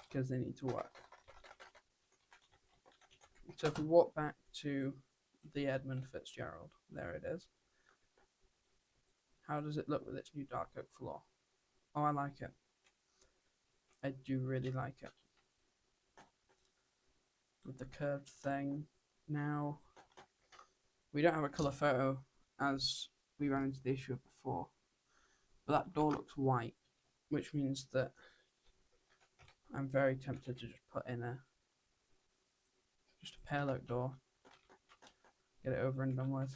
because they need to work. So if we walk back to the Edmund Fitzgerald, there it is. How does it look with its new dark oak floor? Oh, I like it. I do really like it. With the curved thing. Now, we don't have a colour photo as we ran into the issue of before. But that door looks white, which means that I'm very tempted to just put in just a pale oak door. Get it over and done with.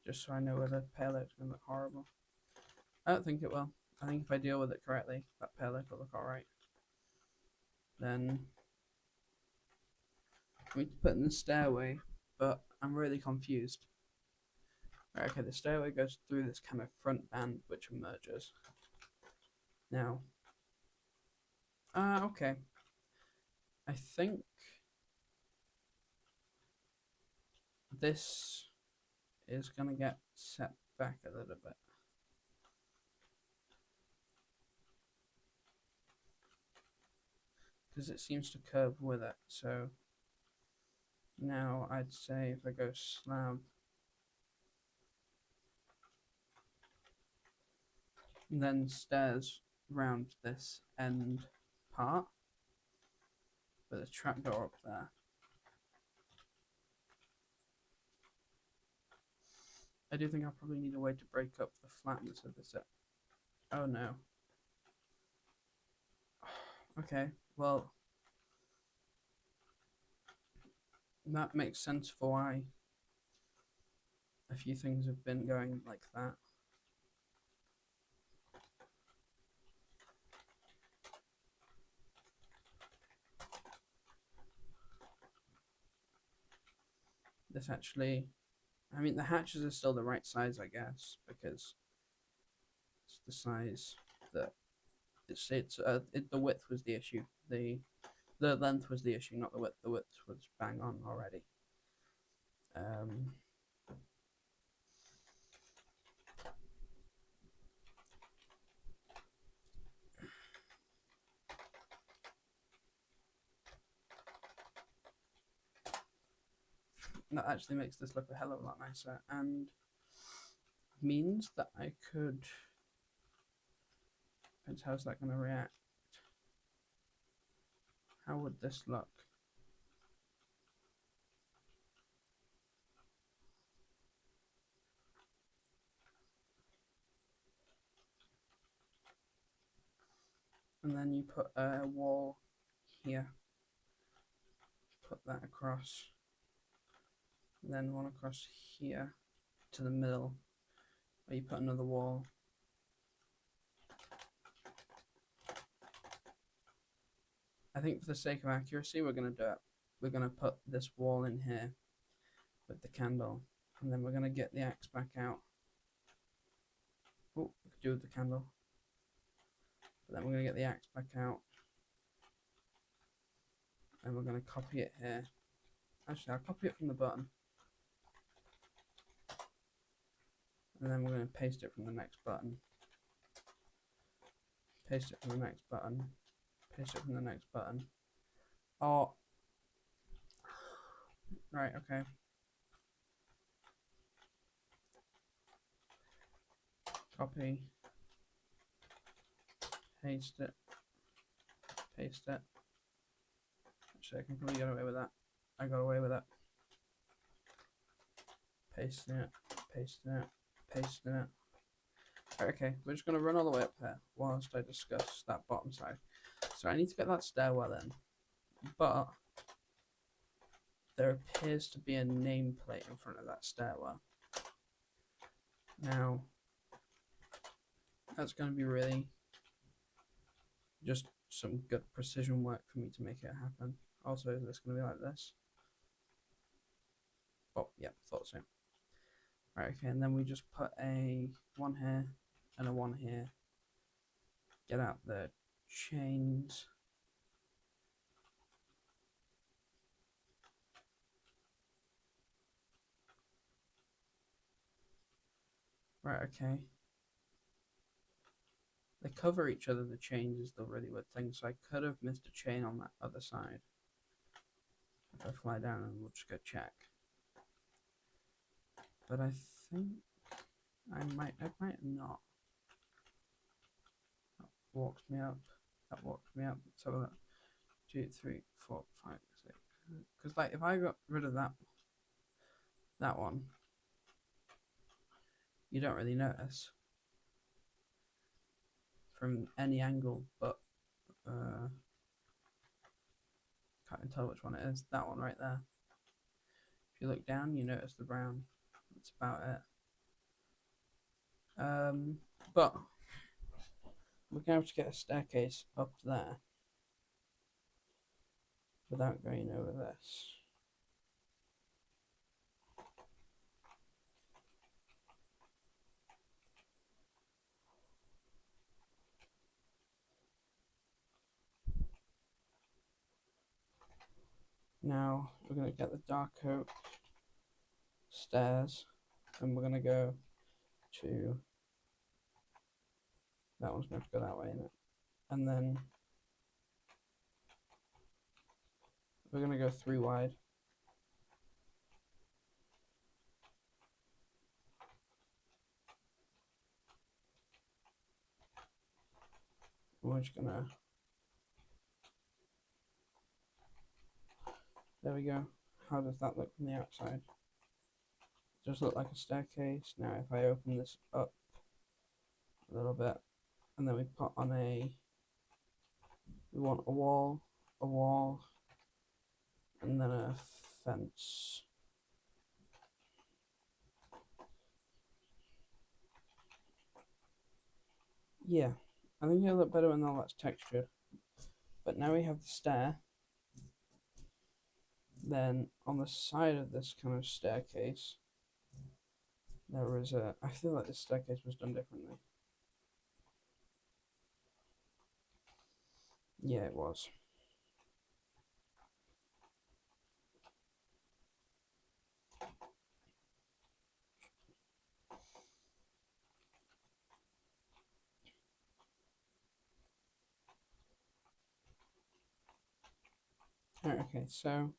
Just so I know whether pale oak's going to look horrible. I don't think it will. I think if I deal with it correctly, that pale oak will look alright. Then we need to put in the stairway, but I'm really confused. Right, okay, the stairway goes through this kind of front band which emerges. Now, okay. I think this is going to get set back a little bit. Because it seems to curve with it, so now I'd say if I go slab, and then stairs round this end part, with a trapdoor up there. I do think I'll probably need a way to break up the flatness of this. Oh no. Okay, well, that makes sense for why a few things have been going like that. This actually, I mean, the hatches are still the right size, I guess, because it's the size that the width was the issue. The length was the issue, not the width. The width was bang on already. That actually makes this look a hell of a lot nicer, and means that I could. Depends how's that going to react. How would this look? And then you put a wall here. Put that across. And then one across here to the middle, where you put another wall. I think for the sake of accuracy, we're going to do it. We're going to put this wall in here with the candle, and then we're going to get the axe back out. Oh, we could do with the candle. But then we're going to get the axe back out, and we're going to copy it here. Actually, I'll copy it from the button, and then we're going to paste it from the next button. Paste it from the next button. Paste it from the next button. Oh, right, okay. Copy. Paste it. Paste it. Actually, I can probably get away with that. I got away with it. Pasting it. Pasting it. Pasting it. Right, okay, we're just going to run all the way up here whilst I discuss that bottom side. So I need to get that stairwell in, but there appears to be a nameplate in front of that stairwell. Now, that's going to be really just some good precision work for me to make it happen. Also, is this going to be like this? Oh, yeah, thought so. Right, okay, and then we just put a 1 here and a 1 here. Get out the chains. Right, okay. They cover each other, the chains is the really weird thing, so I could have missed a chain on that other side. If I fly down and we'll just go check. But I think I might not. That walks me up. That walks me up. So that 2, 3, 4, 5, 6. Because like if I got rid of that one, you don't really notice from any angle, but can't even tell which one it is. That one right there. If you look down, you notice the brown. That's about it. But we're going to have to get a staircase up there without going over this. Now we're going to get the dark oak stairs and we're going to go to that one's going to go that way, isn't it? And then we're going to go 3 wide. We're just going to, there we go. How does that look from the outside? It does look like a staircase. Now if I open this up a little bit and then we put on we want a wall, and then a fence. Yeah, I think it'll look better when all that's textured. But now we have the stair. Then on the side of this kind of staircase, there was I feel like this staircase was done differently. Yeah, it was. Alright, okay, so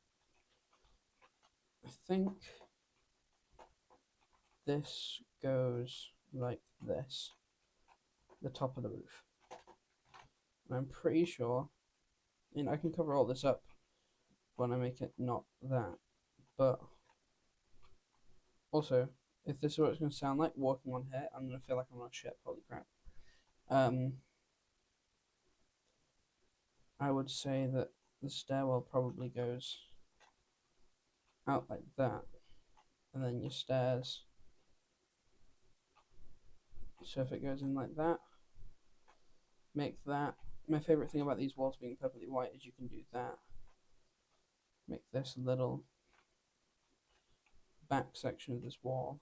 I think this goes like this, the top of the roof. And I'm pretty sure, I can cover all this up when I make it not that, but also, if this is what it's going to sound like walking on here, I'm going to feel like I'm on shit, holy crap. I would say that the stairwell probably goes out like that, and then your stairs. So if it goes in like that, make that. My favorite thing about these walls being perfectly white is you can do that. Make this little back section of this wall.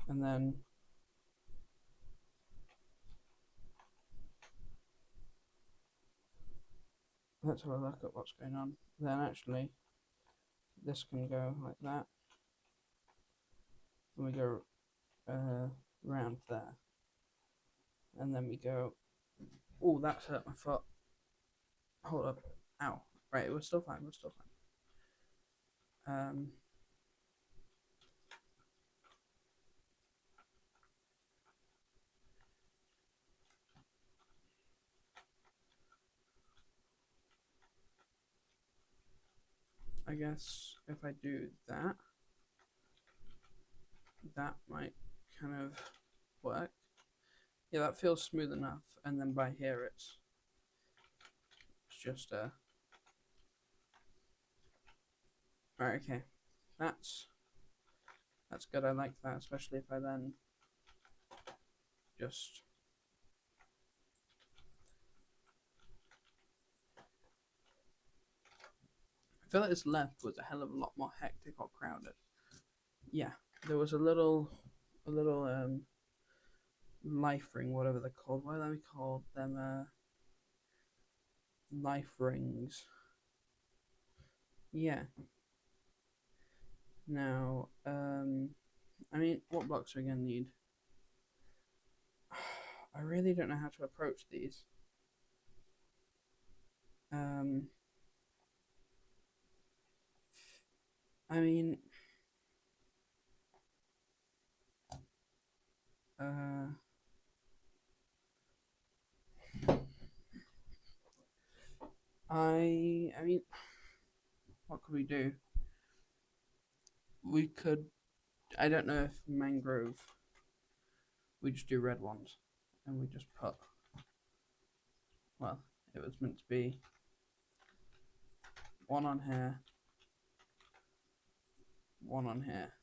And then let's have a look at what's going on. Then actually, this can go like that. And we go round there. And then we go, oh, that's hurt my foot. Hold up. Ow. Right, it was still fine, I guess if I do that, that might kind of work. Yeah, that feels smooth enough. And then by here, it's just Alright, okay. That's good. I like that, especially if I then just I feel like this left was a hell of a lot more hectic or crowded. Yeah, there was a little life ring, whatever they're called. What are they called? Them life rings. Yeah. Now, I mean, what blocks are we gonna need? I really don't know how to approach these. I mean, I mean, what could we do? We could. I don't know if mangrove. We just do red ones, and we just put. Well, it was meant to be one on here, one on here,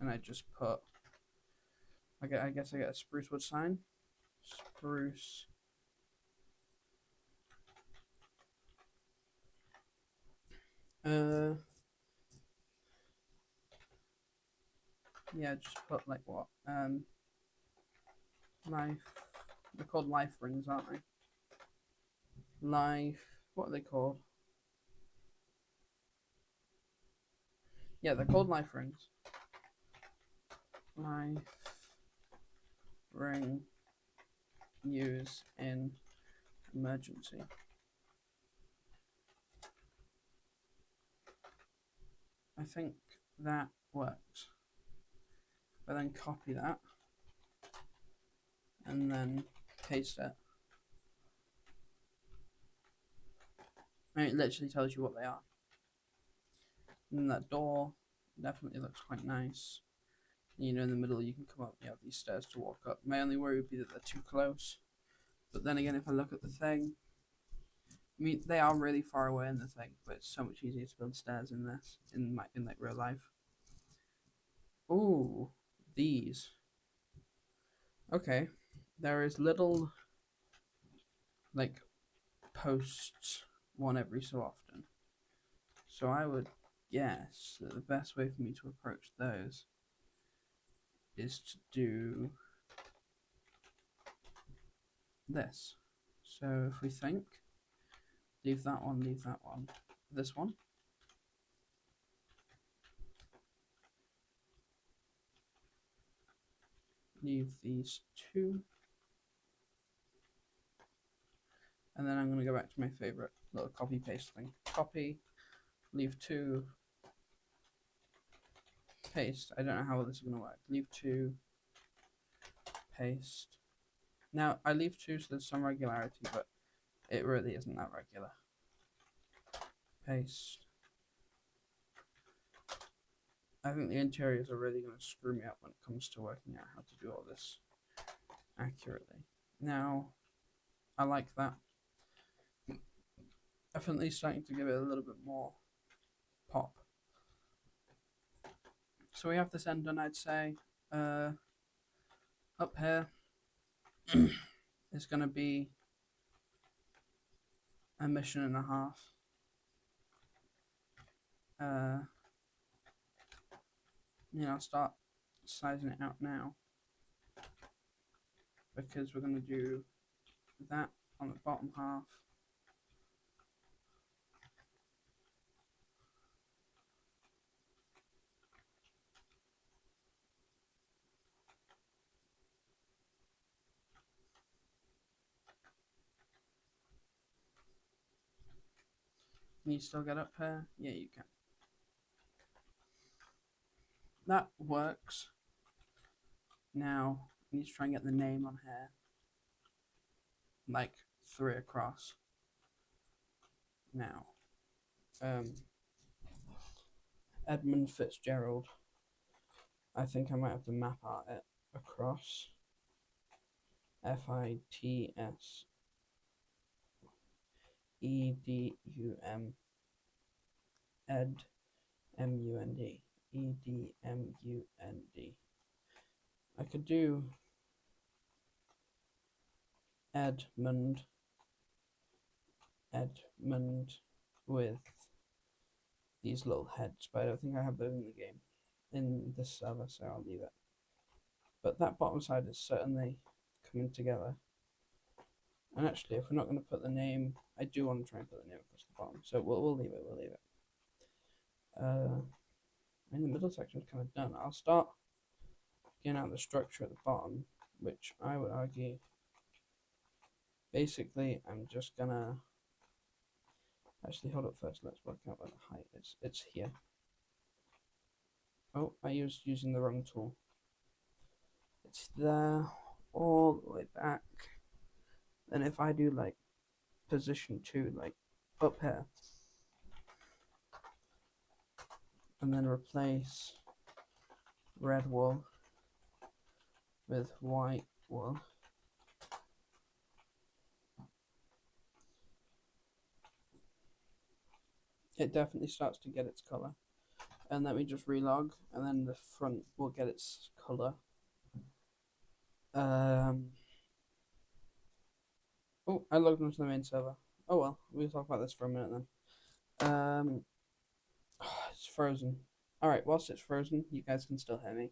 and I just put. I guess I get a spruce wood sign. Spruce. Yeah, just put like what? Life. They're called life rings, aren't they? Life. What are they called? Yeah, they're called life rings. Life ring use in emergency. I think that works. I then copy that and then paste it. And it literally tells you what they are. And that door definitely looks quite nice. You know, in the middle you can come up, you have these stairs to walk up. My only worry would be that they're too close. But then again, if I look at the thing, I mean, they are really far away in the thing, but it's so much easier to build stairs in this, in like real life. Ooh, these. Okay, there is little, like, posts, one every so often. So I would guess that the best way for me to approach those is to do this. So if we think, leave that one, this one. Leave these two. And then I'm going to go back to my favorite little copy paste thing. Copy, leave two, paste. I don't know how this is going to work. Leave two, paste. Now, I leave two so there's some regularity, but it really isn't that regular. Paste. I think the interiors are really going to screw me up when it comes to working out how to do all this accurately. Now, I like that. Definitely starting to give it a little bit more pop. So we have this end done, I'd say. Up here is going to be a mission and a half. I'll start sizing it out now because we're going to do that on the bottom half. Can you still get up here? Yeah, you can. That works. Now, I need to try and get the name on here. Like 3 across. Now, Edmund Fitzgerald. I think I might have to map art it across. Fitzedum. Ed M-U-N-D. E-D-M-U-N-D. I could do Edmund with these little heads, but I don't think I have those in the game, in this server, so I'll leave it. But that bottom side is certainly coming together. And actually, if we're not going to put the name, I do want to try and put the name across the bottom, so we'll leave it. I mean, the middle section is kind of done. I'll start skin out the structure at the bottom, which I would argue, basically, I'm just gonna, actually, hold up first, let's work out where the height is. It's here. Oh, I was using the wrong tool. It's there, all the way back. And if I do, like, position 2, like, up here, and then replace red wool with white wool, it definitely starts to get its color. And let me just relog, and then the front will get its color. Oh, I logged onto the main server. Oh well, we'll talk about this for a minute then. It's frozen. Alright, whilst it's frozen, you guys can still hear me.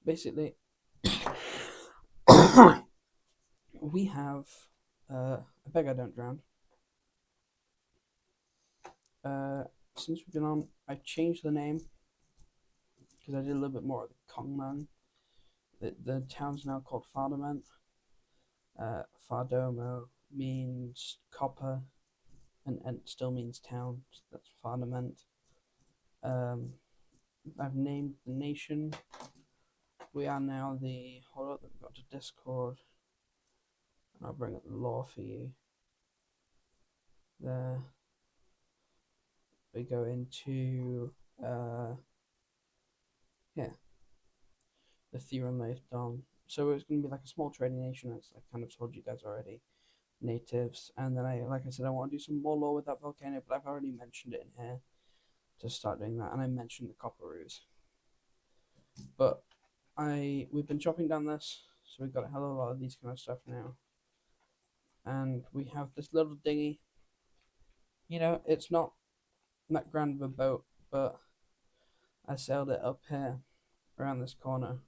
Basically, we have, I beg I don't drown. Since we've been on, I changed the name, because I did a little bit more of the Kongman. The town's now called Fardament. Fardomo means copper, and Ent still means town, so that's Fardament. I've named the nation. We are now the, hold up, we've got to Discord, and I'll bring up the law for you. There. We go into, the Theron Life Dom. So it's going to be like a small trading nation, as I kind of told you guys already. Natives, and then like I said, I want to do some more lore with that volcano, but I've already mentioned it in here to start doing that, and I mentioned the Copperoos. But we've been chopping down this, so we've got a hell of a lot of these kind of stuff now. And we have this little dinghy. You know, it's not that grand of a boat, but I sailed it up here, around this corner,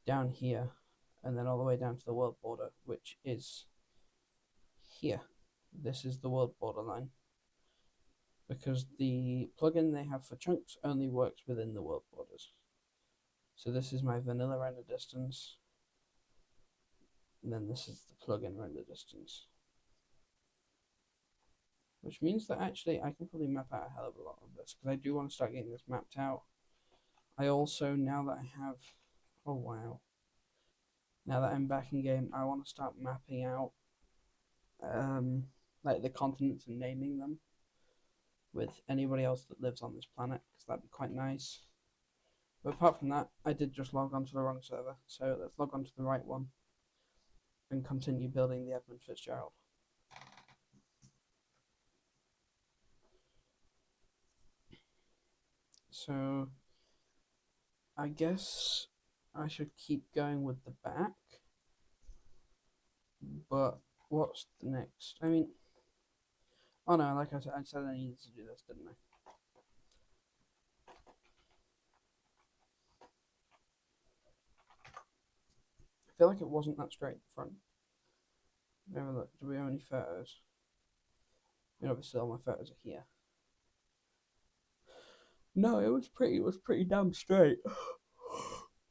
down here, and then all the way down to the world border, which is here. This is the world borderline. Because the plugin they have for chunks only works within the world borders. So this is my vanilla render distance. And then this is the plugin render distance. Which means that actually I can probably map out a hell of a lot of this, because I do want to start getting this mapped out. I also, now that I have, oh wow, now that I'm back in game, I want to start mapping out like the continents and naming them with anybody else that lives on this planet, because that'd be quite nice. But apart from that, I did just log on to the wrong server, so let's log on to the right one and continue building the Edmund Fitzgerald. So I guess I should keep going with the back, but what's the next? I mean, oh no, like I said I needed to do this, didn't I? I feel like it wasn't that straight at the front. Have a look. Do we have any photos? I mean, obviously all my photos are here. No, it was pretty damn straight.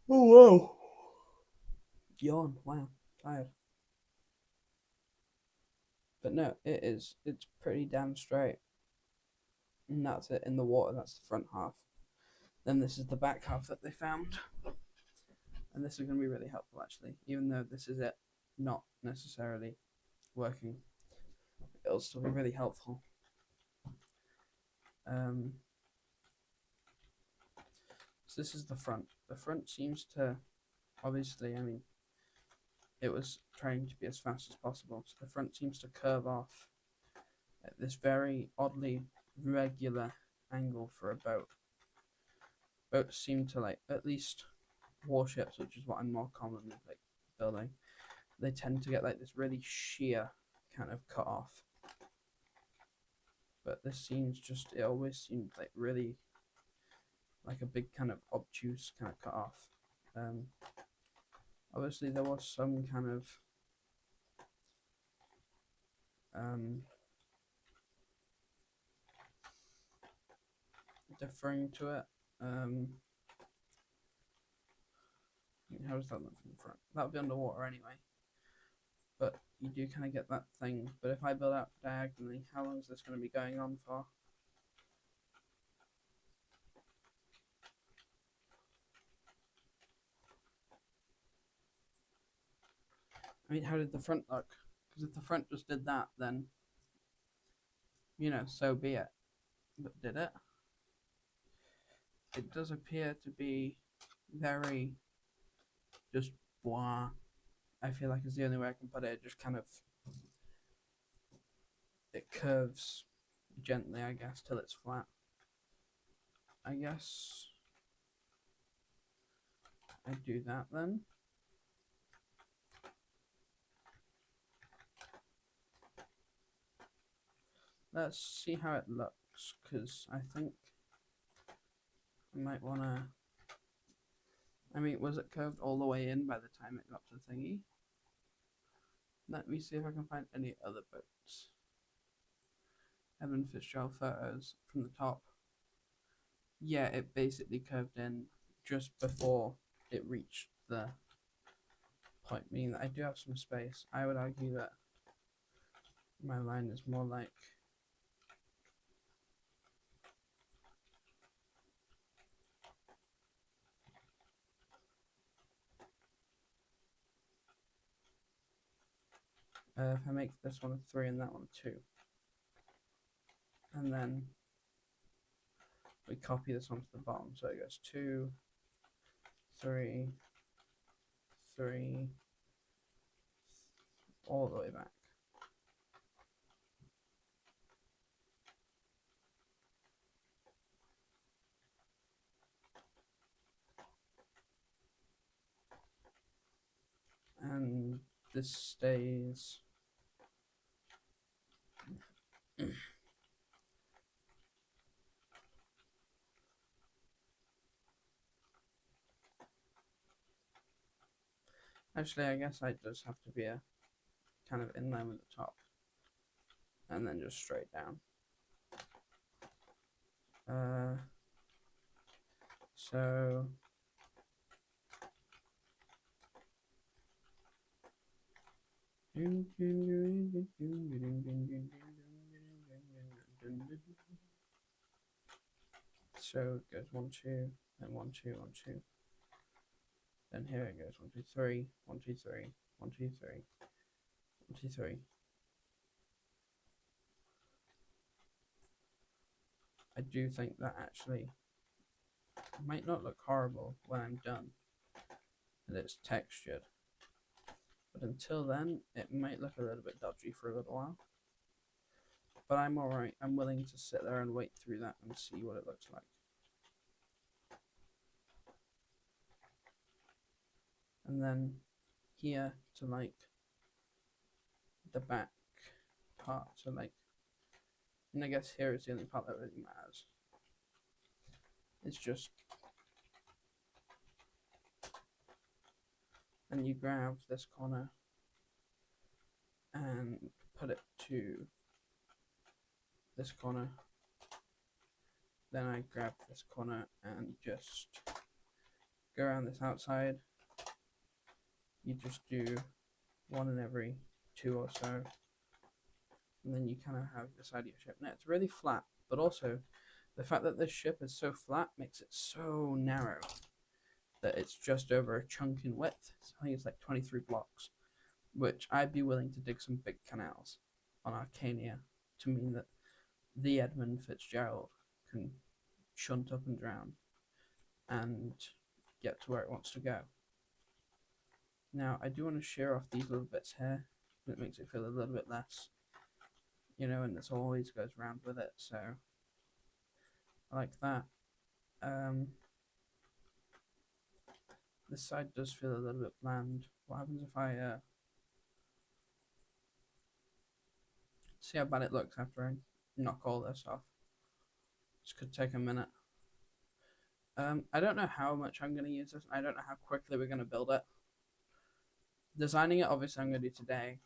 Oh wow. Yawn. Wow. Tired. But no, it's pretty damn straight. And that's it in the water. That's the front half. Then this is the back half that they found. And this is going to be really helpful, actually. Even though this is it not necessarily working, it'll still be really helpful. So this is the front. The front seems to, obviously, I mean, it was trying to be as fast as possible. So the front seems to curve off at this very oddly regular angle for a boat. Boats seem to, like, at least warships, which is what I'm more commonly like building, they tend to get like this really sheer kind of cut off. But this seems just, it always seemed like really like a big kind of obtuse kind of cut off. Obviously there was some kind of differing to it. How does that look from the front? That would be underwater anyway. But you do kind of get that thing. But if I build out diagonally, how long is this going to be going on for? I mean, how did the front look? Because if the front just did that, then, you know, so be it. But did it? It does appear to be very just blah. I feel like it's the only way I can put it. It just kind of, it curves gently, I guess, till it's flat. I guess I do that then. Let's see how it looks, because I think I might want to... I mean, was it curved all the way in by the time it got to the thingy? Let me see if I can find any other boats. Edmund Fitzgerald photos from the top. Yeah, it basically curved in just before it reached the point, meaning that I do have some space. I would argue that my line is more like... if I make this one a 3 and that one a 2, and then we copy this onto the bottom, so it goes 2, 3, 3, all the way back. And this stays. Actually, I guess I just have to be a kind of in line with the top, and then just straight down. So so it goes 1 2, then 1 2 1 2. Then here it goes 1 2 3 1 2 3 1 2 3 1 2 3. I do think that actually might not look horrible when I'm done and it's textured, but until then it might look a little bit dodgy for a little while. But I'm alright. I'm willing to sit there and wait through that and see what it looks like. And then here to like the back part, so like, and I guess here is the only part that really matters. It's just, and you grab this corner and put it to this corner. Then I grab this corner and just go around this outside. You just do 1 in every 2 or so, and then you kind of have this idea of ship. Now it's really flat, but also the fact that this ship is so flat makes it so narrow that it's just over a chunk in width. So I think it's like 23 blocks, which I'd be willing to dig some big canals on Arcania to mean that the Edmund Fitzgerald can shunt up and drown and get to where it wants to go. Now, I do want to shear off these little bits here. It makes it feel a little bit less, you know, and this always goes round with it, so I like that. This side does feel a little bit bland. What happens if I see how bad it looks after I knock all this off? This could take a minute. I don't know how much I'm going to use this. I don't know how quickly we're going to build it. Designing it, obviously, I'm going to do today.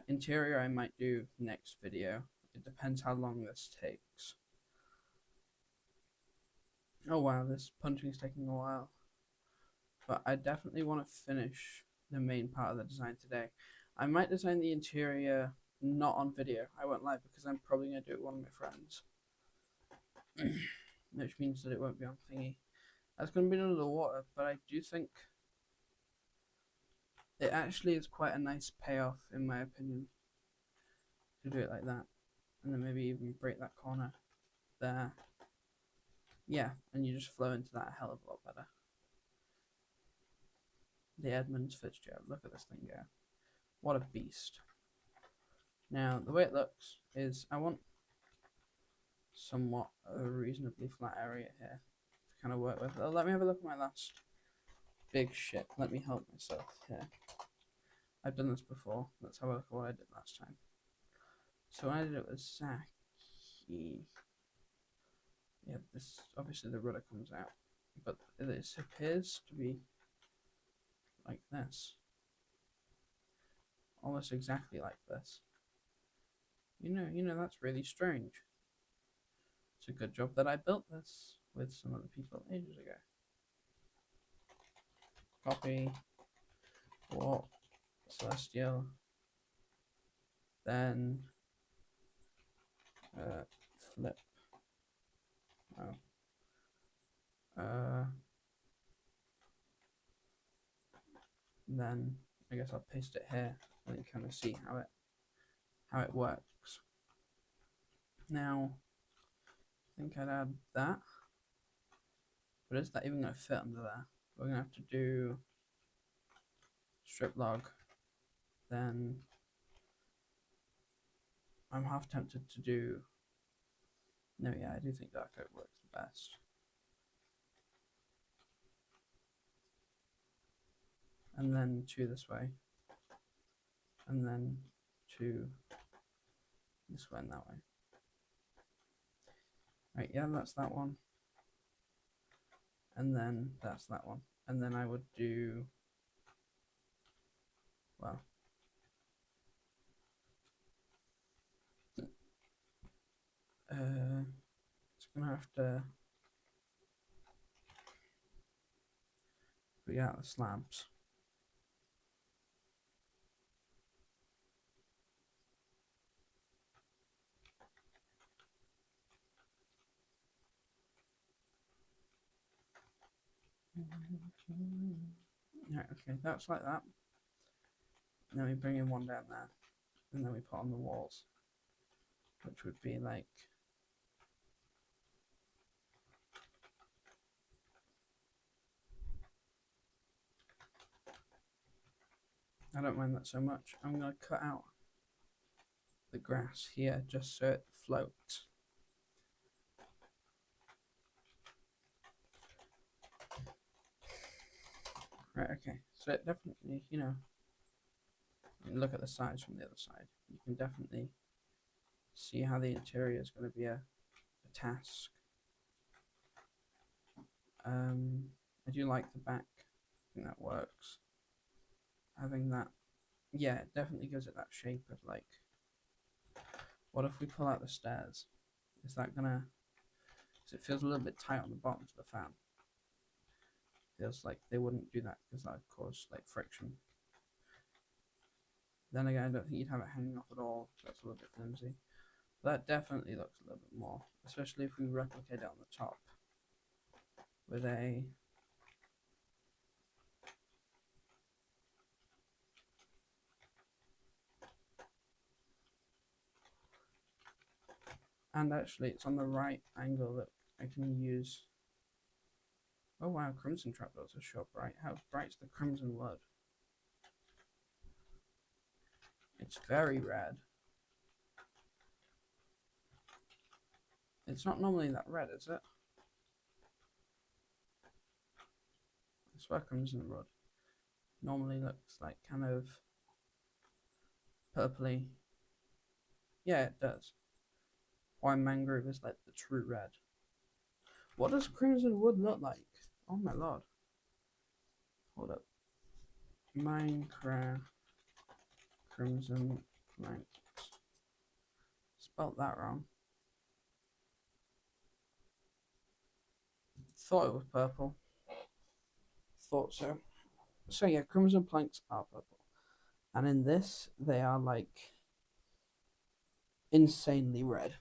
Interior, I might do next video. It depends how long this takes. Oh wow, this punching is taking a while. but I definitely want to finish the main part of the design today. I might design the interior not on video. I won't lie, because I'm probably going to do it with one of my friends. Which means that it won't be on thingy. That's going to be under the water, but I do think it actually is quite a nice payoff, in my opinion, to do it like that. And then maybe even break that corner there. Yeah, and you just flow into that a hell of a lot better. The Edmund Fitzgerald. Look at this thing go. What a beast. Now, the way it looks is I want somewhat a reasonably flat area here to kind of work with. Let me have a look at my last big ship. Let me help myself here. I've done this before. Let's have a look at what I did last time. So when I did it with Saki, yeah, this obviously the rudder comes out, but this appears to be like this, almost exactly like this. You know that's really strange. It's a good job that I built this with some other people ages ago. Copy, warp, celestial, then flip. Oh. Then I guess I'll paste it here and you kind of see how it works. Now I think I'd add that, but is that even going to fit under there? We're going to have to do strip log. Then I'm half tempted to do. No, yeah, I do think dark oak works the best. And then 2 this way, and then 2 this way and that way. Right, yeah, that's that one. And then that's that one. And then I would do, well, it's gonna have to put out the slabs. Right, okay, that's like that. And then we bring in one down there, and then we put on the walls, which would be like I don't mind that so much. I'm going to cut out the grass here just so it floats. Right, okay. So it definitely, look at the sides from the other side. You can definitely see how the interior is going to be a task. I do like the back. I think that works. Having that, yeah, it definitely gives it that shape of like, what if we pull out the stairs? Is that gonna, because it feels a little bit tight on the bottom to the fan. Feels like they wouldn't do that because that would cause like friction. Then again, I don't think you'd have it hanging off at all, so that's a little bit flimsy. But that definitely looks a little bit more, especially if we replicate it on the top with a and actually it's on the right angle that I can use. Oh wow, crimson trapdoors are so bright. How bright's the crimson wood? It's very red. It's not normally that red, is it? I swear crimson wood normally looks like kind of purpley. Yeah, it does. Why mangrove is like the true red. What does crimson wood look like? Oh my lord. Hold up. Minecraft crimson planks. Spelt that wrong. Thought it was purple. thought so. So yeah, crimson planks are purple, and in this they are like insanely red.